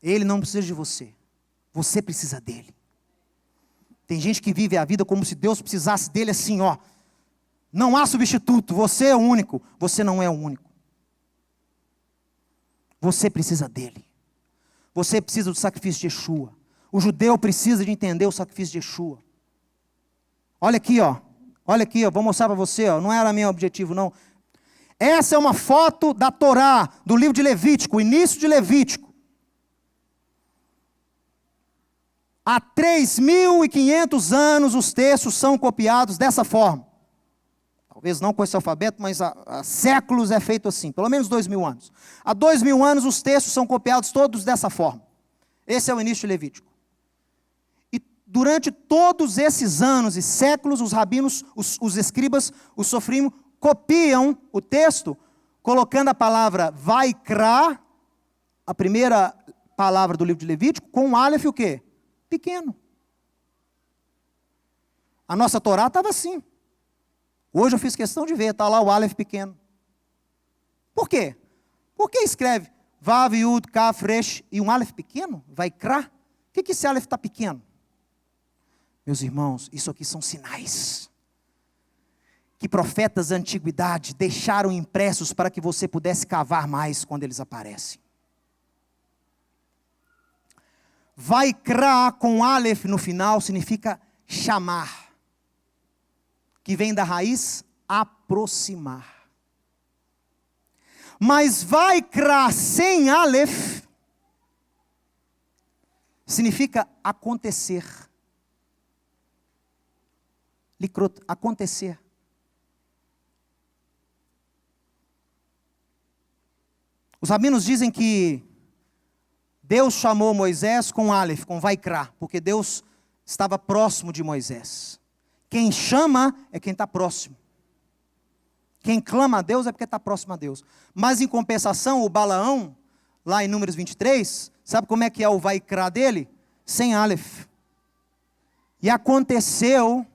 Ele não precisa de você, você precisa dele. Tem gente que vive a vida como se Deus precisasse dele assim, ó. Não há substituto, você é o único. Você não é o único. Você precisa dele. Você precisa do sacrifício de Yeshua. O judeu precisa de entender o sacrifício de Yeshua. Olha aqui, ó. Olha aqui, ó. Vou mostrar para você, ó. Não era meu objetivo, não. Essa é uma foto da Torá, do livro de Levítico, o início de Levítico. Há 3.500 anos os textos são copiados dessa forma. Talvez não com esse alfabeto, mas há séculos é feito assim, pelo menos 2.000 anos. Há 2.000 anos os textos são copiados todos dessa forma. Esse é o início de Levítico. E durante todos esses anos e séculos, os rabinos, os escribas, os sofrim, copiam o texto, colocando a palavra Vaikra, a primeira palavra do livro de Levítico, com um Aleph o quê? Pequeno. A nossa Torá estava assim. Hoje eu fiz questão de ver, está lá o Aleph pequeno. Por quê? Por que escreve Vav, Yud, Kaf, Resh e um Aleph pequeno? Vaikra? Por que esse Aleph está pequeno? Meus irmãos, isso aqui são sinais que profetas da antiguidade deixaram impressos para que você pudesse cavar mais quando eles aparecem. Vaikra com Aleph no final significa chamar, que vem da raiz aproximar. Mas Vaikra sem Aleph significa acontecer. Likrot, acontecer. Os rabinos dizem que Deus chamou Moisés com Aleph, com Vaikra, porque Deus estava próximo de Moisés. Quem chama é quem está próximo. Quem clama a Deus é porque está próximo a Deus. Mas em compensação, o Balaão, lá em Números 23, sabe como é que é o Vaikra dele? Sem Aleph. E aconteceu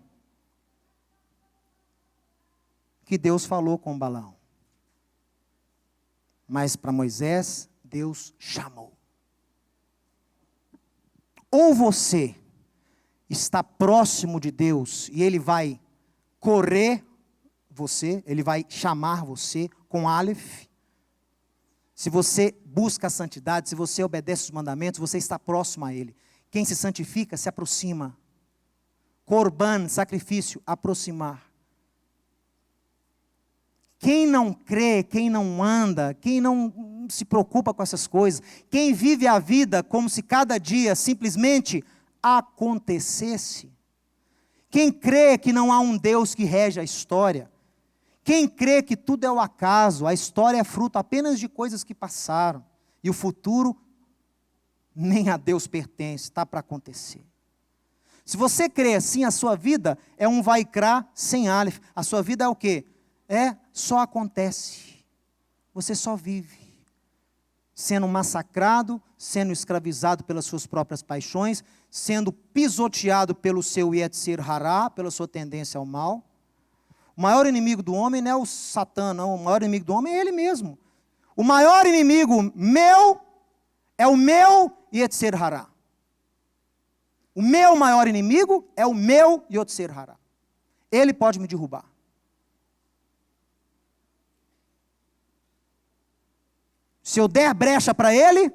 que Deus falou com Balaão. Mas para Moisés, Deus chamou. Ou você está próximo de Deus e Ele vai correr você, Ele vai chamar você com Aleph. Se você busca a santidade, se você obedece os mandamentos, você está próximo a Ele. Quem se santifica se aproxima. Corban, sacrifício, aproximar. Quem não crê, quem não anda, quem não se preocupa com essas coisas, quem vive a vida como se cada dia simplesmente acontecesse. Quem crê que não há um Deus que rege a história, quem crê que tudo é o acaso, a história é fruto apenas de coisas que passaram, e o futuro nem a Deus pertence, está para acontecer. Se você crê assim, a sua vida é um Vaikra sem Aleph. A sua vida é o quê? Só acontece. Você só vive. Sendo massacrado, sendo escravizado pelas suas próprias paixões, sendo pisoteado pelo seu Yetzer Hará, pela sua tendência ao mal. O maior inimigo do homem não é o Satã, não. O maior inimigo do homem é ele mesmo. O maior inimigo meu é o meu Yetzer Hará. O meu maior inimigo é o meu Yetzer Hará. Ele pode me derrubar. Se eu der brecha para ele,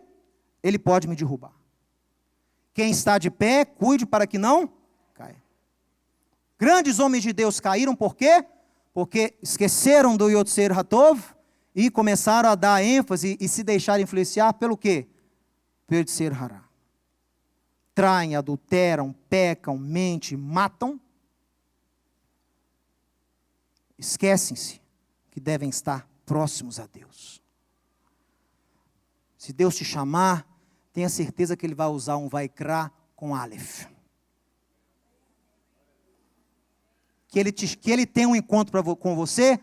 ele pode me derrubar. Quem está de pé, cuide para que não caia. Grandes homens de Deus caíram por quê? Porque esqueceram do Yetzer Hatov e começaram a dar ênfase e se deixar influenciar pelo quê? Pelo Yetzer Hará. Traem, adulteram, pecam, mentem, matam. Esquecem-se que devem estar próximos a Deus. Se Deus te chamar, tenha certeza que Ele vai usar um Vaikra com Aleph. Que ele tenha um encontro com você,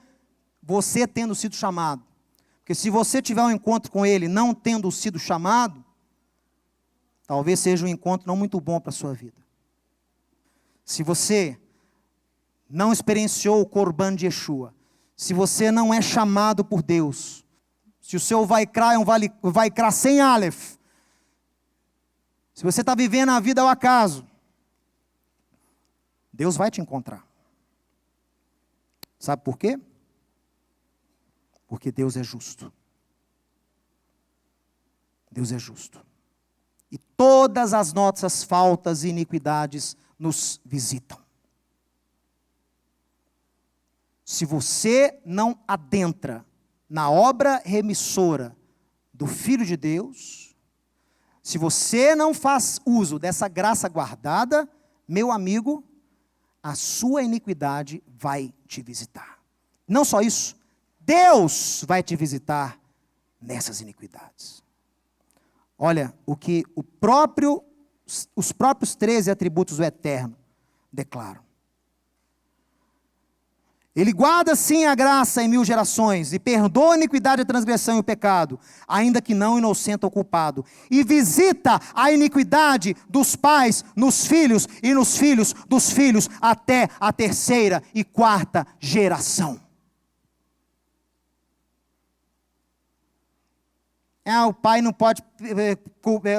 você tendo sido chamado. Porque se você tiver um encontro com Ele não tendo sido chamado, talvez seja um encontro não muito bom para a sua vida. Se você não experienciou o Corban de Yeshua, se você não é chamado por Deus, se o seu Vaikra é um Vaikra sem Aleph, se você está vivendo a vida ao acaso, Deus vai te encontrar. Sabe por quê? Porque Deus é justo. Deus é justo. E todas as nossas faltas e iniquidades nos visitam. Se você não adentra na obra remissora do Filho de Deus, se você não faz uso dessa graça guardada, meu amigo, a sua iniquidade vai te visitar. Não só isso, Deus vai te visitar nessas iniquidades. Olha o que os próprios 13 atributos do Eterno declaram. Ele guarda sim a graça em 1000 gerações, e perdoa a iniquidade, a transgressão e o pecado, ainda que não inocenta o culpado. E visita a iniquidade dos pais nos filhos, e nos filhos dos filhos, até a 3ª e 4ª geração. O pai não pode,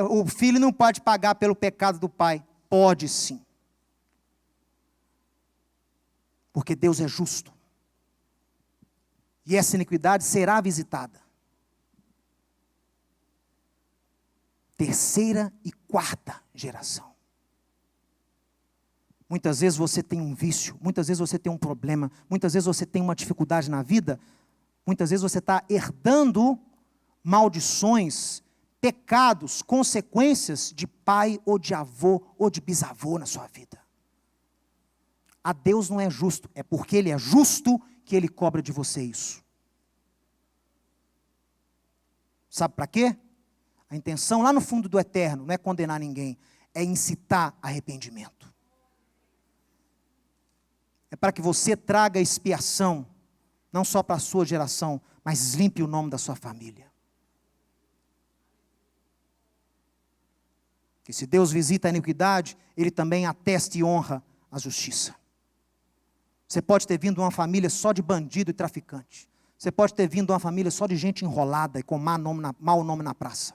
o filho não pode pagar pelo pecado do pai. Pode sim. Porque Deus é justo. E essa iniquidade será visitada. 3ª e 4ª geração. Muitas vezes você tem um vício, muitas vezes você tem um problema, muitas vezes você tem uma dificuldade na vida, muitas vezes você está herdando maldições, pecados, consequências de pai ou de avô ou de bisavô na sua vida. A Deus não é justo, é porque Ele é justo que Ele cobra de você isso. Sabe para quê? A intenção lá no fundo do Eterno não é condenar ninguém, é incitar arrependimento. É para que você traga expiação, não só para a sua geração, mas limpe o nome da sua família. Que se Deus visita a iniquidade, Ele também atesta e honra a justiça. Você pode ter vindo de uma família só de bandido e traficante. Você pode ter vindo de uma família só de gente enrolada e com mau nome na praça.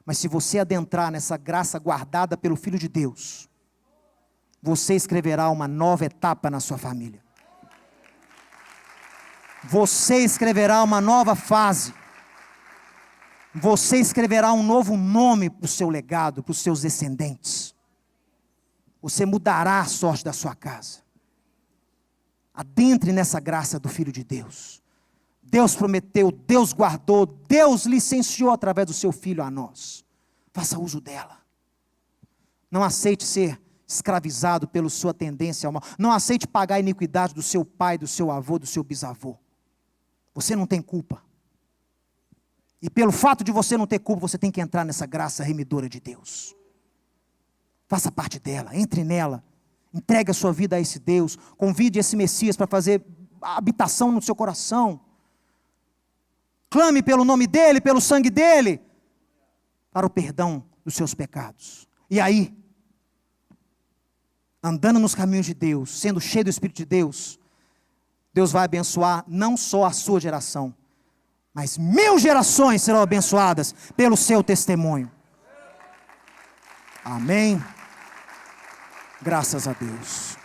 Mas se você adentrar nessa graça guardada pelo Filho de Deus, você escreverá uma nova etapa na sua família. Você escreverá uma nova fase. Você escreverá um novo nome para o seu legado, para os seus descendentes. Você mudará a sorte da sua casa. Adentre nessa graça do Filho de Deus. Deus prometeu, Deus guardou, Deus licenciou através do seu Filho a nós. Faça uso dela. Não aceite ser escravizado pela sua tendência ao mal. Não aceite pagar a iniquidade do seu pai, do seu avô, do seu bisavô. Você não tem culpa. E pelo fato de você não ter culpa, você tem que entrar nessa graça remidora de Deus. Faça parte dela, entre nela. Entregue a sua vida a esse Deus. Convide esse Messias para fazer habitação no seu coração. Clame pelo nome dEle, pelo sangue dEle, para o perdão dos seus pecados. E aí, andando nos caminhos de Deus, sendo cheio do Espírito de Deus, Deus vai abençoar não só a sua geração, mas 1000 gerações serão abençoadas pelo seu testemunho. Amém. Graças a Deus.